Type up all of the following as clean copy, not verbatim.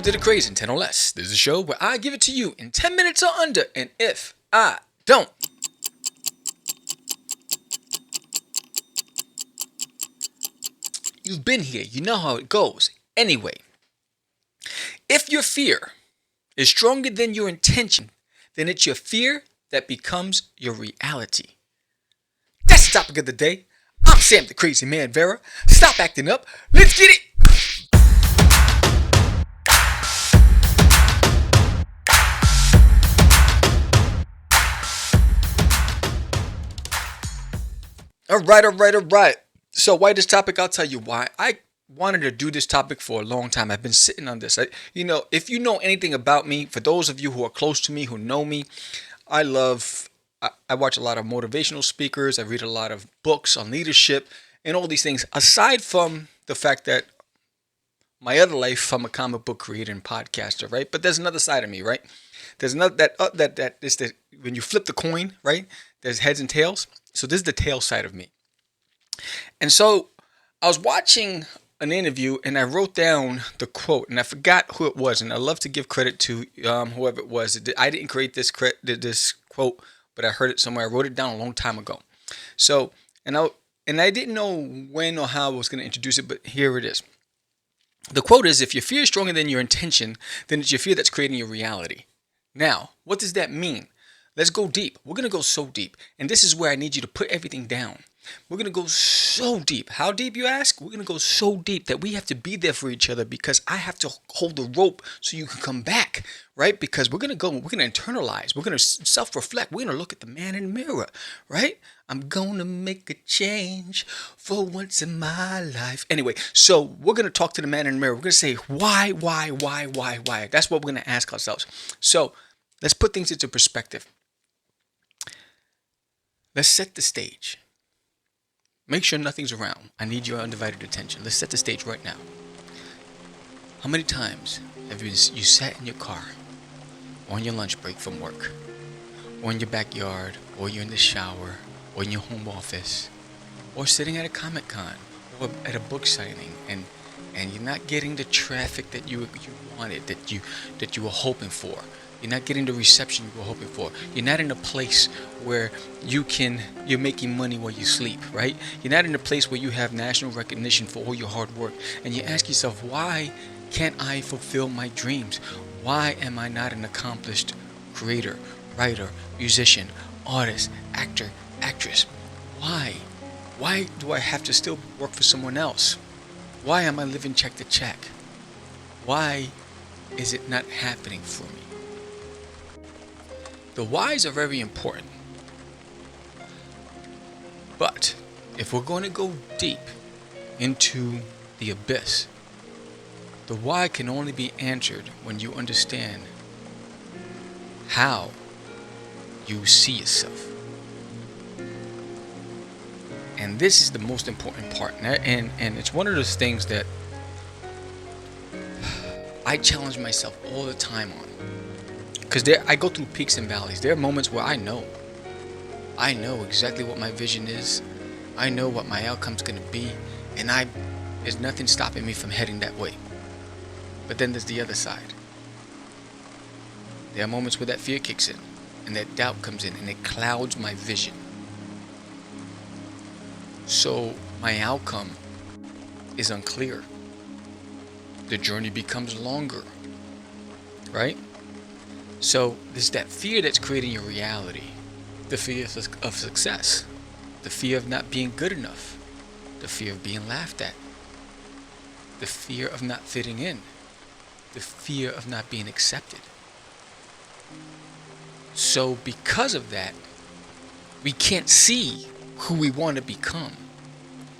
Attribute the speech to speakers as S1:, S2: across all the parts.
S1: to the Crazy in 10 or Less. This is a show where I give it to you in 10 minutes or under, and if I don't, you've been here, you know how it goes. Anyway, if your fear is stronger than your intention, then it's your fear that becomes your reality. That's the topic of the day. I'm Sam the Crazy Man Vera. Stop acting up. Let's get it. All right. So why this topic? I'll tell you why. I wanted to do this topic for a long time. I've been sitting on this. If you know anything about me, for those of you who are close to me, who know me, I watch a lot of motivational speakers. I read a lot of books on leadership and all these things. Aside from the fact that my other life, I'm a comic book creator and podcaster, right? But there's another side of me, right? There's another when you flip the coin, right? There's heads and tails. So this is the tail side of me. And so I was watching an interview and I wrote down the quote, and I forgot who it was. And I love to give credit to whoever it was. I didn't create this quote, but I heard it somewhere. I wrote it down a long time ago. So, and I didn't know when or how I was going to introduce it, but here it is. The quote is, if your fear is stronger than your intention, then it's your fear that's creating your reality. Now, what does that mean? Let's go deep. We're going to go so deep. And this is where I need you to put everything down. We're going to go so deep. How deep, you ask? We're going to go so deep that we have to be there for each other, because I have to hold the rope so you can come back, right? Because we're going to internalize. We're going to self-reflect. We're going to look at the man in the mirror, right? I'm going to make a change for once in my life. Anyway, so we're going to talk to the man in the mirror. We're going to say, why? That's what we're going to ask ourselves. So let's put things into perspective. Let's set the stage. Make sure nothing's around. I need your undivided attention. Let's set the stage right now. How many times have you sat in your car, on your lunch break from work, or in your backyard, or you're in the shower, or in your home office, or sitting at a Comic Con, or at a book signing, and you're not getting the traffic that you wanted, that you were hoping for. You're not getting the reception you were hoping for. You're not in a place where you're making money while you sleep, right? You're not in a place where you have national recognition for all your hard work. And you ask yourself, why can't I fulfill my dreams? Why am I not an accomplished creator, writer, musician, artist, actor, actress? Why? Why do I have to still work for someone else? Why am I living check to check? Why is it not happening for me? The whys are very important. But if we're going to go deep into the abyss, the why can only be answered when you understand how you see yourself. And this is the most important part. And it's one of those things that I challenge myself all the time on. Because I go through peaks and valleys. There are moments where I know exactly what my vision is. I know what my outcome's going to be. And there's nothing stopping me from heading that way. But then there's the other side. There are moments where that fear kicks in. And that doubt comes in. And it clouds my vision. So my outcome is unclear. The journey becomes longer. Right? So there's that fear that's creating your reality. The fear of success. The fear of not being good enough. The fear of being laughed at. The fear of not fitting in. The fear of not being accepted. So because of that, we can't see who we want to become.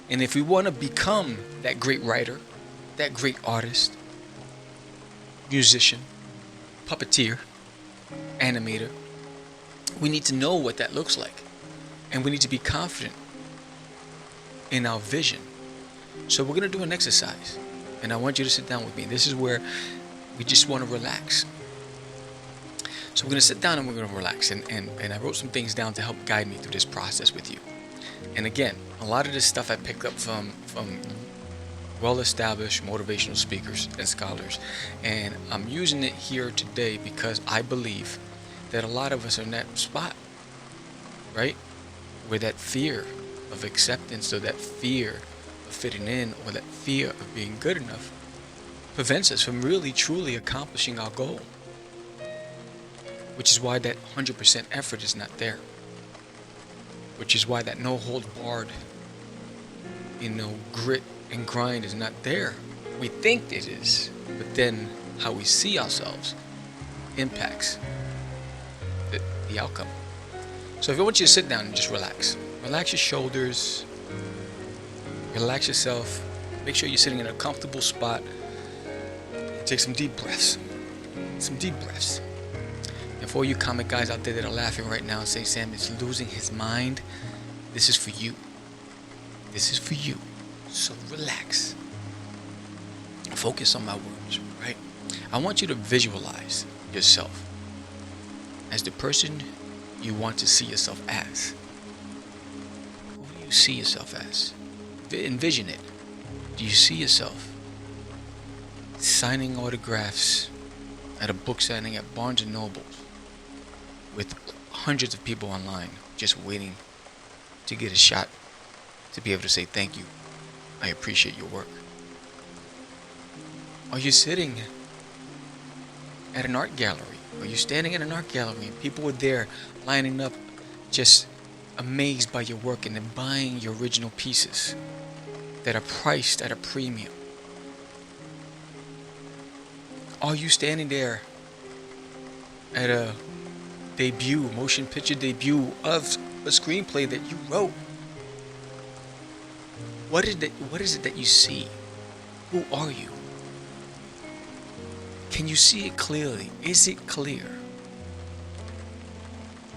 S1: And if we want to become that great writer, that great artist, musician, puppeteer, animator, we need to know what that looks like, and we need to be confident in our vision. So we're going to do an exercise, and I want you to sit down with me. This is where we just want to relax. So we're going to sit down and we're going to relax, and I wrote some things down to help guide me through this process with you. And again, a lot of this stuff I picked up from well-established motivational speakers and scholars. And I'm using it here today because I believe that a lot of us are in that spot, right? Where that fear of acceptance or that fear of fitting in or that fear of being good enough prevents us from really truly accomplishing our goal. Which is why that 100% effort is not there. Which is why that no holds barred, grit and grind is not there. We think it is, but then how we see ourselves impacts the outcome. So if I want you to sit down and just relax. Relax your shoulders. Relax yourself. Make sure you're sitting in a comfortable spot. Take some deep breaths. Some deep breaths. And for you comic guys out there that are laughing right now and say, Sam is losing his mind, this is for you. This is for you. So relax. Focus on my words, right? I want you to visualize yourself as the person you want to see yourself as. Who do you see yourself as? Envision it. Do you see yourself signing autographs at a book signing at Barnes & Noble with hundreds of people online just waiting to get a shot to be able to say thank you? I appreciate your work. Are you sitting at an art gallery? Are you standing in an art gallery and people are there lining up just amazed by your work and then buying your original pieces that are priced at a premium? Are you standing there at a motion picture debut of a screenplay that you wrote? What is it that you see? Who are you? Can you see it clearly? Is it clear?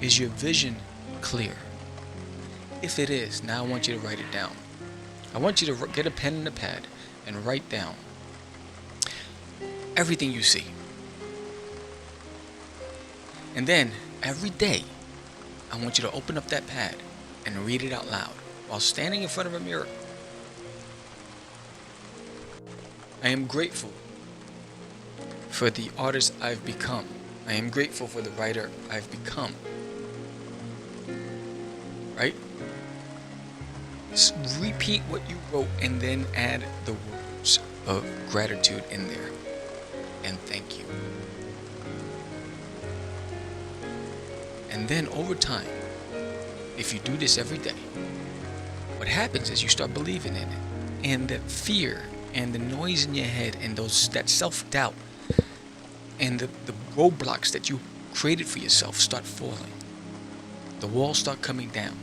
S1: Is your vision clear? If it is, now I want you to write it down. I want you to get a pen and a pad and write down everything you see. And then every day, I want you to open up that pad and read it out loud while standing in front of a mirror. I am grateful for the artist I've become. I am grateful for the writer I've become. Right? Just repeat what you wrote and then add the words of gratitude in there. And thank you. And then over time, if you do this every day, what happens is you start believing in it. And that fear and the noise in your head and that self-doubt and the roadblocks that you created for yourself start falling. The walls start coming down.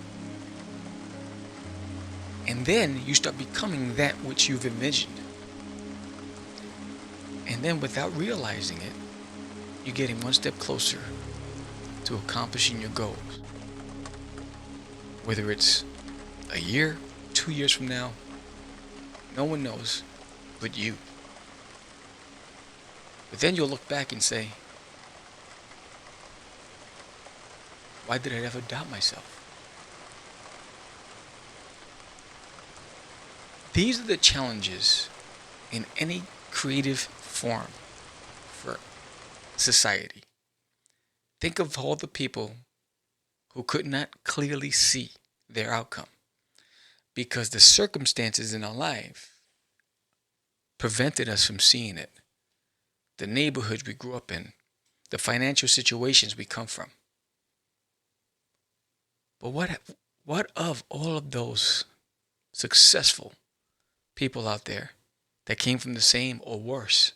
S1: And then you start becoming that which you've envisioned. And then without realizing it, you're getting one step closer to accomplishing your goals. Whether it's a year, 2 years from now, no one knows but you. But then you'll look back and say, why did I ever doubt myself? These are the challenges in any creative form for society. Think of all the people who could not clearly see their outcome because the circumstances in our life prevented us from seeing it. The neighborhoods we grew up in, the financial situations we come from. But what of all of those successful people out there that came from the same or worse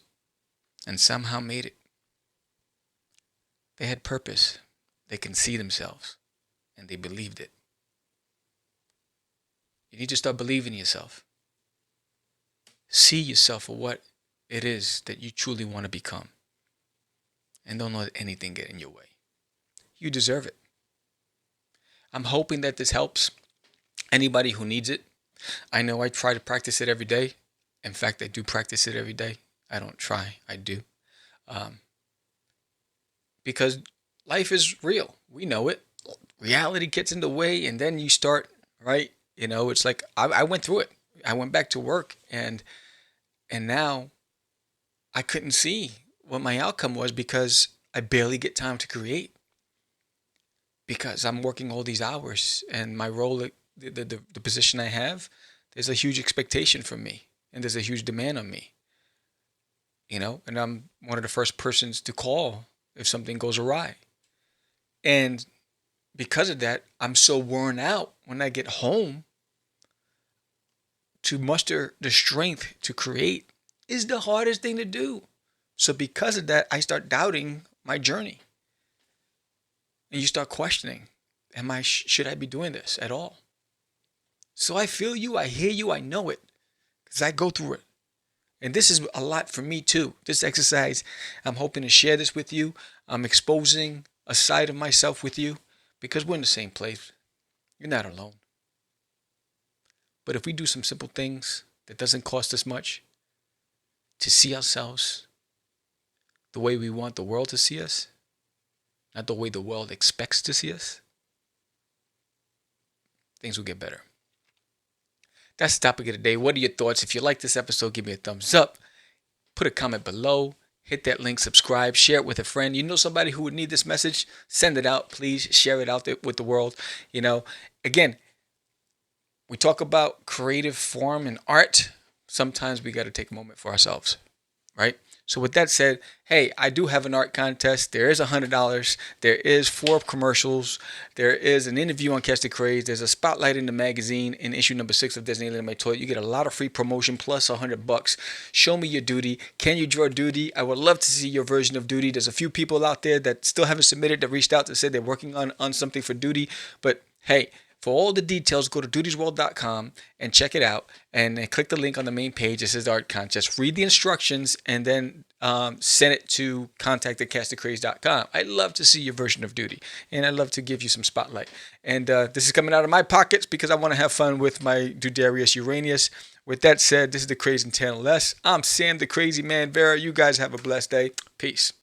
S1: and somehow made it? They had purpose. They can see themselves and they believed it. You need to start believing in yourself. See yourself for what it is that you truly want to become. And don't let anything get in your way. You deserve it. I'm hoping that this helps anybody who needs it. I know I try to practice it every day. In fact, I do practice it every day. I don't try, I do. Because life is real. We know it. Reality gets in the way and then you start, right? It's like I went through it. I went back to work and And now I couldn't see what my outcome was because I barely get time to create because I'm working all these hours and my role, the position I have, there's a huge expectation from me and there's a huge demand on me, and I'm one of the first persons to call if something goes awry. And because of that, I'm so worn out when I get home to muster the strength to create is the hardest thing to do. So because of that, I start doubting my journey. And you start questioning, should I be doing this at all? So I feel you, I hear you, I know it because I go through it. And this is a lot for me too. This exercise, I'm hoping to share this with you. I'm exposing a side of myself with you because we're in the same place. You're not alone. But if we do some simple things that doesn't cost us much to see ourselves the way we want the world to see us, not the way the world expects to see us, things will get better. That's the topic of the day. What are your thoughts? If you like this episode, give me a thumbs up. Put a comment below. Hit that link, subscribe, share it with a friend. You know somebody who would need this message? Send it out. Please share it out there with the world. Again, we talk about creative form and art. Sometimes we got to take a moment for ourselves, right? So with that said, hey, I do have an art contest. There is $100. There is 4 commercials. There is an interview on Catch the Craze. There's a spotlight in the magazine in issue number 6 of Disneyland in My Toilet. You get a lot of free promotion plus $100. Show me your duty. Can you draw duty? I would love to see your version of duty. There's a few people out there that still haven't submitted that reached out to say they're working on something for duty. But hey, for all the details, go to dutiesworld.com and check it out. And then click the link on the main page. It says Art Contest. Read the instructions and then send it to contact@catchthecraze.com. I'd love to see your version of duty. And I'd love to give you some spotlight. And this is coming out of my pockets because I want to have fun with my Dudarius Uranus. With that said, this is the Crazy and Channel S. I'm Sam the Crazy Man Vera. You guys have a blessed day. Peace.